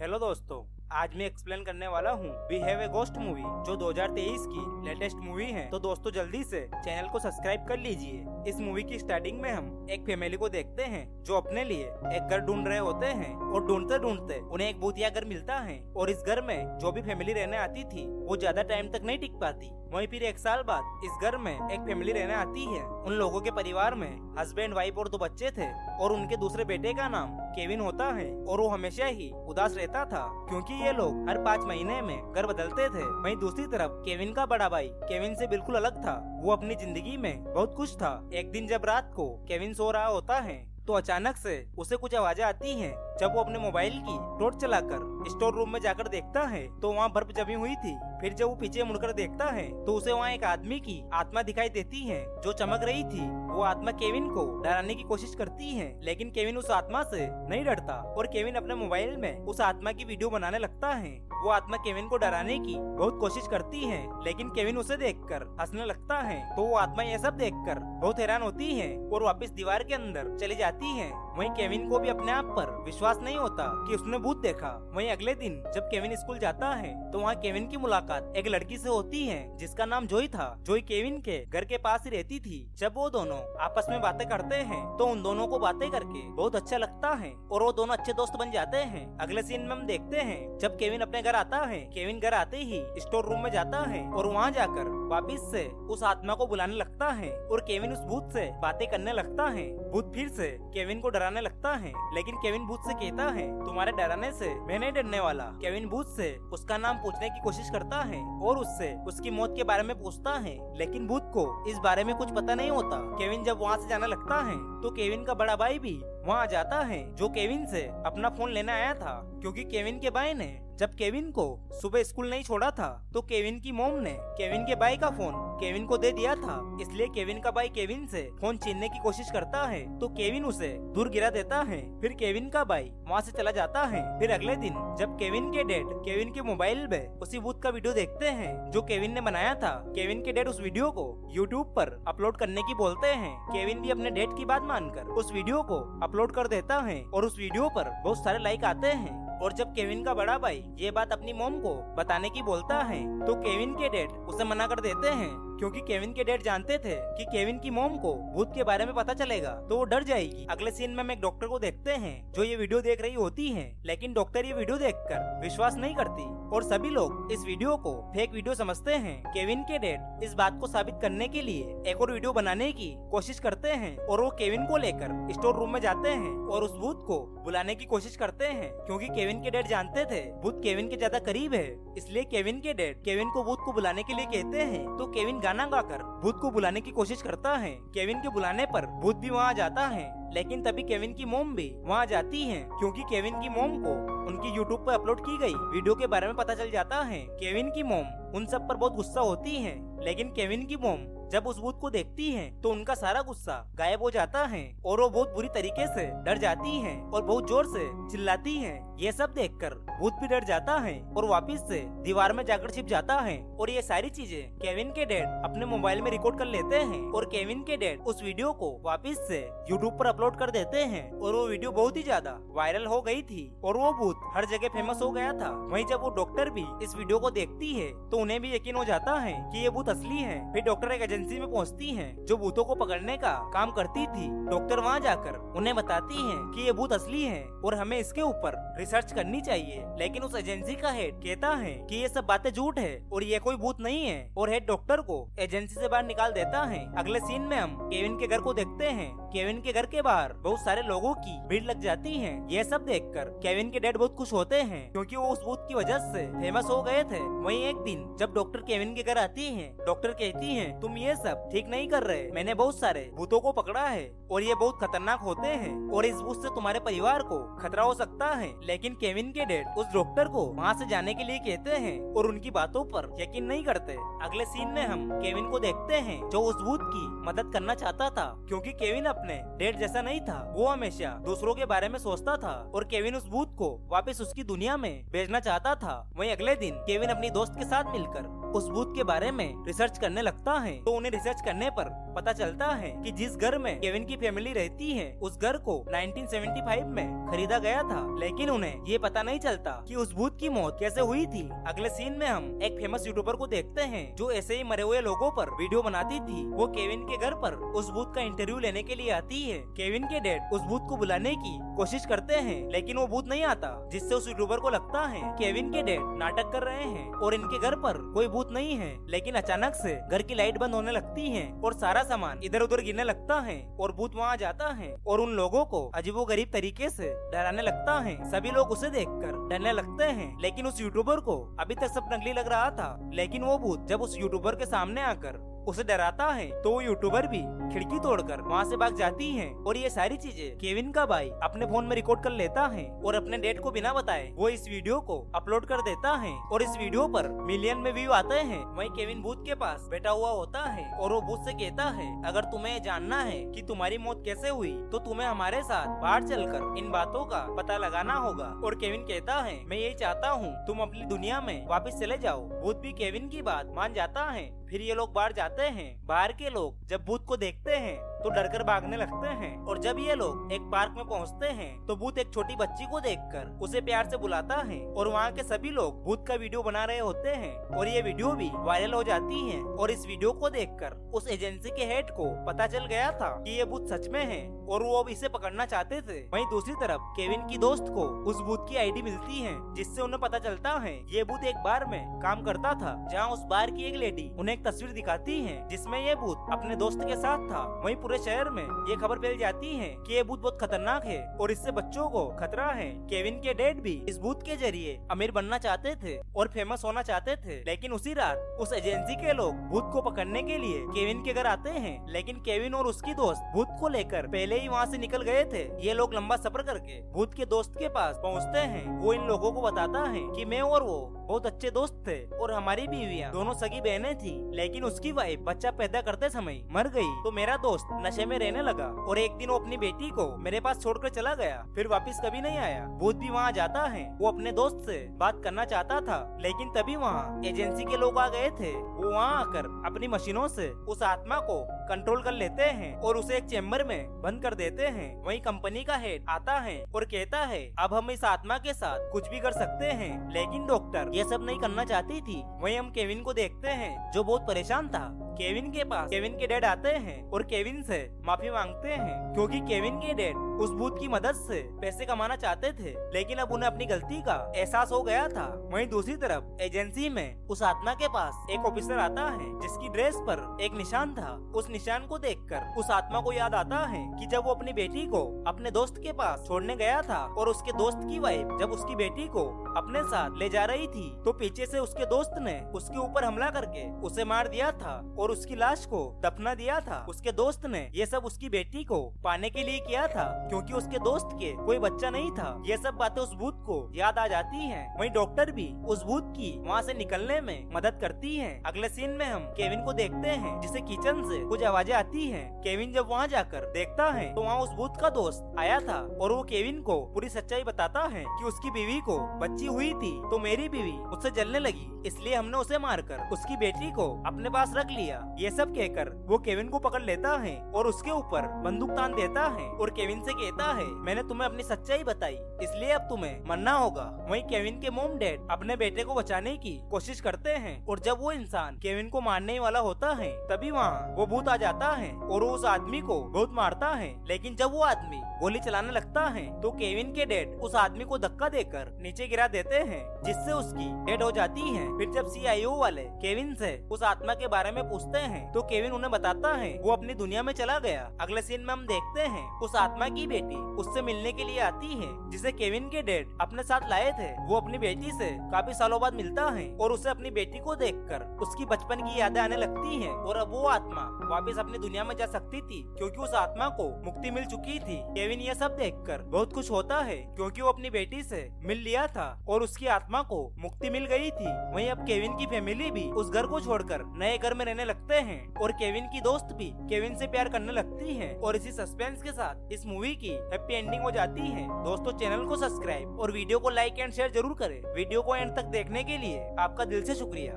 Hello दोस्तों, आज मैं एक्सप्लेन करने वाला हूँ we have a ghost movie, जो 2023 की लेटेस्ट मूवी है। तो दोस्तों जल्दी से चैनल को सब्सक्राइब कर लीजिए। इस मूवी की स्टार्टिंग में हम एक फैमिली को देखते हैं जो अपने लिए एक घर ढूंढ रहे होते हैं और ढूंढते ढूंढते उन्हें एक भूतिया घर मिलता है। और इस घर में जो भी फैमिली रहने आती थी वो ज्यादा टाइम तक नहीं टिक पाती। वहीं फिर 1 साल बाद इस घर में एक फैमिली रहने आती है। उन लोगों के परिवार में हस्बैंड, वाइफ और 2 बच्चे थे और उनके दूसरे बेटे का नाम केविन होता है और वो हमेशा ही उदास रहता था क्योंकि ये लोग हर 5 महीने में घर बदलते थे। वहीं दूसरी तरफ केविन का बड़ा भाई केविन से बिल्कुल अलग था। वो अपनी जिंदगी में बहुत खुश था। एक दिन जब रात को केविन सो रहा होता है तो अचानक से उसे कुछ आवाजें आती हैं। जब वो अपने मोबाइल की टॉर्च चलाकर स्टोर रूम में जाकर देखता है तो वहाँ बर्फ जमी हुई थी। फिर जब वो पीछे मुड़कर देखता है तो उसे वहाँ एक आदमी की आत्मा दिखाई देती है जो चमक रही थी। वो आत्मा केविन को डराने की कोशिश करती है, लेकिन केविन उस आत्मा से नहीं डरता और केविन अपने मोबाइल में उस आत्मा की वीडियो बनाने लगता है। वो आत्मा केविन को डराने की बहुत कोशिश करती है, लेकिन केविन उसे देखकर हंसने लगता है। तो वो आत्मा ये सब देखकर बहुत हैरान होती है और वापस दीवार के अंदर चली जाती है। वहीं केविन को भी अपने आप पर विश्वास नहीं होता कि उसने भूत देखा। वहीं अगले दिन जब केविन स्कूल जाता है तो वहाँ केविन की मुलाकात एक लड़की से होती है जिसका नाम जोई था। जोई केविन के घर के पास ही रहती थी। जब वो दोनों आपस में बातें करते हैं तो उन दोनों को बातें करके बहुत अच्छा लगता है और वो दोनों अच्छे दोस्त बन जाते हैं। अगले सीन में हम देखते हैं जब केविन अपने घर आता है। केविन घर आते ही स्टोर रूम में जाता है और वहाँ जाकर वापिस से उस आत्मा को बुलाने लगता है और केविन उस भूत से बातें करने लगता है। भूत फिर से केविन को डराने लगता है, लेकिन केविन भूत से कहता है तुम्हारे डराने से मैं नहीं डरने वाला। केविन भूत से उसका नाम पूछने की कोशिश करता है और उससे उसकी मौत के बारे में पूछता है, लेकिन भूत को इस बारे में कुछ पता नहीं होता। केविन जब वहाँ से जाने लगता है तो केविन का बड़ा भाई भी वहाँ जाता है जो केविन से अपना फोन लेने आया था, क्योंकि केविन के भाई ने जब केविन को सुबह स्कूल नहीं छोड़ा था तो केविन की मॉम ने केविन के भाई का फोन केविन को दे दिया था। इसलिए केविन का भाई केविन से फोन छीनने की कोशिश करता है तो केविन उसे दूर गिरा देता है। फिर केविन का भाई वहाँ से चला जाता है। फिर अगले दिन जब केविन के डैड केविन के मोबाइल में उसी भूत का वीडियो देखते हैं जो केविन ने बनाया था, केविन के डैड उस वीडियो को यूट्यूब पर अपलोड करने की बोलते हैं। केविन भी अपने डैड की बात मानकर उस वीडियो को अपलोड कर देता है और उस वीडियो पर बहुत सारे लाइक आते हैं। और जब केविन का बड़ा भाई ये बात अपनी मॉम को बताने की बोलता है तो केविन के डैड उसे मना कर देते हैं, क्योंकि केविन के डैड जानते थे कि केविन की मॉम को भूत के बारे में पता चलेगा तो वो डर जाएगी। अगले सीन में हम एक डॉक्टर को देखते हैं जो ये वीडियो देख रही होती है, लेकिन डॉक्टर ये वीडियो देखकर विश्वास नहीं करती और सभी लोग इस वीडियो को फेक वीडियो समझते हैं। केविन के डैड इस बात को साबित करने के लिए एक और वीडियो बनाने की कोशिश करते हैं और वो केविन को लेकर स्टोर रूम में जाते हैं और उस भूत को बुलाने की कोशिश करते हैं, क्योंकि केविन के डैड जानते थे भूत केविन के ज्यादा करीब है। इसलिए केविन के डैड केविन को भूत को बुलाने के लिए कहते हैं तो केविन गाना गाकर भूत को बुलाने की कोशिश करता है। केविन के बुलाने पर भूत भी वहाँ जाता है, लेकिन तभी केविन की मॉम भी वहाँ जाती है, क्योंकि केविन की मॉम को उनकी यूट्यूब पर अपलोड की गई वीडियो के बारे में पता चल जाता है। केविन की मॉम उन सब पर बहुत गुस्सा होती है, लेकिन केविन की मॉम जब उस भूत को देखती है तो उनका सारा गुस्सा गायब हो जाता है और वो बहुत बुरी तरीके से डर जाती है और बहुत जोर से चिल्लाती है। ये सब देखकर भूत भी डर जाता है और वापस से दीवार में जाकर छिप जाता है। और ये सारी चीजें केविन के डैड अपने मोबाइल में रिकॉर्ड कर लेते हैं और केविन के डैड उस वीडियो को वापस से यूट्यूब पर अपलोड कर देते हैं और वो वीडियो बहुत ही ज्यादा वायरल हो गई थी और वो भूत हर जगह फेमस हो गया था। वहीं जब वो डॉक्टर भी इस वीडियो को देखती है तो उन्हें भी यकीन हो जाता है कि ये भूत असली है। फिर डॉक्टर एक एजेंसी में पहुंचती है जो भूतों को पकड़ने का काम करती थी। डॉक्टर वहाँ जाकर उन्हें बताती है कि ये भूत असली है और हमें इसके ऊपर रिसर्च करनी चाहिए, लेकिन उस एजेंसी का हेड कहता है कि ये सब बातें झूठ है और ये कोई भूत नहीं है और हेड डॉक्टर को एजेंसी से बाहर निकाल देता है। अगले सीन में हम केविन के घर को देखते हैं। केविन के घर के बाहर बहुत सारे लोगों की भीड़ लग जाती है। ये सब देखकर केविन के डैड बहुत खुश होते हैं, क्योंकि वो उस भूत की वजह से फेमस हो गए थे। वहीं एक दिन जब डॉक्टर केविन के घर आती है, डॉक्टर कहती है तुम ये सब ठीक नहीं कर रहे, मैंने बहुत सारे भूतों को पकड़ा है और ये बहुत खतरनाक होते हैं और इस भूत से तुम्हारे परिवार को खतरा हो सकता है। लेकिन केविन के डैड उस डॉक्टर को वहाँ से जाने के लिए कहते हैं और उनकी बातों पर यकीन नहीं करते। अगले सीन में हम केविन को देखते हैं जो उस भूत की मदद करना चाहता था, क्योंकि केविन अपने डैड जैसा नहीं था। वो हमेशा दूसरों के बारे में सोचता था और केविन उस भूत को वापस उसकी दुनिया में भेजना चाहता था। वहीं अगले दिन केविन अपनी दोस्त के साथ मिलकर उस भूत के बारे में रिसर्च करने लगता है। तो उन्हें रिसर्च करने पर पता चलता है कि जिस घर में केविन की फैमिली रहती है उस घर को 1975 में खरीदा गया था, लेकिन उन्हें ये पता नहीं चलता कि उस भूत की मौत कैसे हुई थी। अगले सीन में हम एक फेमस यूट्यूबर को देखते हैं जो ऐसे ही मरे हुए लोगों पर वीडियो बनाती थी। वो केविन के घर पर उस भूत का इंटरव्यू लेने के लिए आती है। केविन के डैड उस भूत को बुलाने की कोशिश करते हैं, लेकिन वो भूत नहीं आता, जिससे उस यूट्यूबर को लगता है केविन के डैड नाटक कर रहे हैं और इनके घर पर कोई भूत नहीं है। लेकिन अचानक से घर की लाइट बंद होने लगती है और सारा सामान इधर उधर गिरने लगता है और भूत वहाँ जाता है और उन लोगों को अजीबोगरीब तरीके से डराने लगता है। सभी लोग उसे देखकर डरने लगते हैं, लेकिन उस यूट्यूबर को अभी तक सब नकली लग रहा था। लेकिन वो भूत जब उस यूट्यूबर के सामने आकर उसे डराता है तो वो यूट्यूबर भी खिड़की तोड़कर वहाँ से भाग जाती है। और ये सारी चीजें केविन का भाई अपने फोन में रिकॉर्ड कर लेता है और अपने डेट को बिना बताए वो इस वीडियो को अपलोड कर देता है और इस वीडियो पर मिलियन में व्यू आते हैं। वहीं केविन भूत के पास बैठा हुआ होता है और वो भूत से कहता है, अगर तुम्हें जानना है कि तुम्हारी मौत कैसे हुई तो तुम्हें हमारे साथ बाहर चलकर इन बातों का पता लगाना होगा। और केविन कहता है, मैं यही चाहता हूँ, तुम अपनी दुनिया में वापस चले जाओ। भूत भी केविन की बात मान जाता है। फिर ये लोग बाहर जाते हैं। बाहर के लोग जब भूत को देखते हैं तो डरकर भागने लगते हैं और जब ये लोग एक पार्क में पहुंचते हैं तो भूत एक छोटी बच्ची को देखकर उसे प्यार से बुलाता है और वहाँ के सभी लोग भूत का वीडियो बना रहे होते हैं और ये वीडियो भी वायरल हो जाती है। और इस वीडियो को देखकर उस एजेंसी के हेड को पता चल गया था कि ये भूत सच में है और वो अब इसे पकड़ना चाहते थे। वहीं दूसरी तरफ केविन की दोस्त को उस भूत की आईडी मिलती है, जिससे उन्हें पता चलता है ये भूत एक बार में काम करता था, जहाँ उस बार की एक लेडी उन्हें एक तस्वीर दिखाती है जिसमें ये भूत अपने दोस्त के साथ था। वहीं पूरे शहर में ये खबर फैल जाती है कि ये भूत बहुत खतरनाक है और इससे बच्चों को खतरा है। केविन के डैड भी इस भूत के जरिए अमीर बनना चाहते थे और फेमस होना चाहते थे, लेकिन उसी रात उस एजेंसी के लोग भूत को पकड़ने के लिए केविन के घर आते हैं। लेकिन केविन और उसकी दोस्त भूत को लेकर पहले ही वहाँ से निकल गए थे। ये लोग लंबा सफर करके भूत के दोस्त के पास पहुँचते हैं। वो इन लोगों को बताता है कि मैं और वो बहुत अच्छे दोस्त थे और हमारी बीवियाँ दोनों सगी बहनें थी, लेकिन उसकी वाइफ बच्चा पैदा करते समय मर गई तो मेरा दोस्त नशे में रहने लगा और एक दिन वो अपनी बेटी को मेरे पास छोड़कर चला गया, फिर वापस कभी नहीं आया। भूत भी वहाँ जाता है। वो अपने दोस्त से बात करना चाहता था, लेकिन तभी वहाँ एजेंसी के लोग आ गए थे। वो वहाँ आकर अपनी मशीनों से उस आत्मा को कंट्रोल कर लेते हैं और उसे एक चेम्बर में बंद कर देते हैं। वहीं कंपनी का हेड आता है और कहता है, अब हम इस आत्मा के साथ कुछ भी कर सकते हैं। लेकिन डॉक्टर ये सब नहीं करना चाहती थी। वहीं हम केविन को देखते हैं जो बहुत परेशान था। केविन के पास केविन के डैड आते हैं और केविन से माफी मांगते हैं, क्योंकि केविन के डैड उस भूत की मदद से पैसे कमाना चाहते थे, लेकिन अब उन्हें अपनी गलती का एहसास हो गया था। वहीं दूसरी तरफ एजेंसी में उस आत्मा के पास एक ऑफिसर आता है जिसकी ड्रेस पर एक निशान था। उस निशान को देखकर उस आत्मा को याद आता है कि जब वो अपनी बेटी को अपने दोस्त के पास छोड़ने गया था और उसके दोस्त की वाइफ जब उसकी बेटी को अपने साथ ले जा रही थी तो पीछे से उसके दोस्त ने उसके ऊपर हमला करके उसे मार दिया था और उसकी लाश को दफना दिया था। उसके दोस्त ने ये सब उसकी बेटी को पाने के लिए किया था, क्योंकि उसके दोस्त के कोई बच्चा नहीं था। ये सब बातें उस भूत को याद आ जाती हैं। वहीं डॉक्टर भी उस भूत की वहाँ से निकलने में मदद करती है। अगले सीन में हम केविन को देखते हैं जिसे किचन से कुछ आवाजें आती हैं। केविन जब वहाँ जाकर देखता है तो वहाँ उस भूत का दोस्त आया था और वो केविन को पूरी सच्चाई बताता है कि उसकी बीवी को बच्ची हुई थी तो मेरी बीवी उससे जलने लगी, इसलिए हमने उसे मारकर उसकी बेटी को अपने पास रख लिया। ये सब कहकर वो केविन को पकड़ लेता है और उसके ऊपर बंदूक तान देता है और केविन से कहता है, मैंने तुम्हें अपनी सच्चाई बताई, इसलिए अब तुम्हें मरना होगा। वहीं केविन के मॉम डैड अपने बेटे को बचाने की कोशिश करते हैं और जब वो इंसान केविन को मारने ही वाला होता है तभी वहाँ वो भूत आ जाता है और वो उस आदमी को बहुत मारता है। लेकिन जब वो आदमी गोली चलाने लगता है तो केविन के डैड उस आदमी को धक्का देकर नीचे गिरा देते हैं, जिससे उसकी डेड हो जाती है। फिर जब CIO वाले केविन से उस आत्मा के बारे में पूछते हैं तो केविन उन्हें बताता है वो अपनी दुनिया में चला गया। अगले सीन में हम देखते हैं उस आत्मा की बेटी उससे मिलने के लिए आती है, जिसे केविन के डैड अपने साथ लाए थे। वो अपनी बेटी से काफी सालों बाद मिलता है और उसे अपनी बेटी को देखकर उसकी बचपन की यादें आने लगती हैं और अब वो आत्मा वापस अपनी दुनिया में जा सकती थी, क्योंकि उस आत्मा को मुक्ति मिल चुकी थी। केविन ये सब देखकर बहुत खुश होता है, क्योंकि वो अपनी बेटी से मिल लिया था और उसकी आत्मा को मुक्ति मिल गई थी। वहीं अब केविन की फैमिली भी उस घर को छोड़कर नए घर में रहने लगते हैं और केविन की दोस्त भी केविन से प्यार करने लगती है। और इसी सस्पेंस के साथ इस मूवी की हैप्पी एंडिंग हो जाती है। दोस्तों, चैनल को सब्सक्राइब और वीडियो को लाइक एंड शेयर जरूर करें। वीडियो को एंड तक देखने के लिए आपका दिल से शुक्रिया।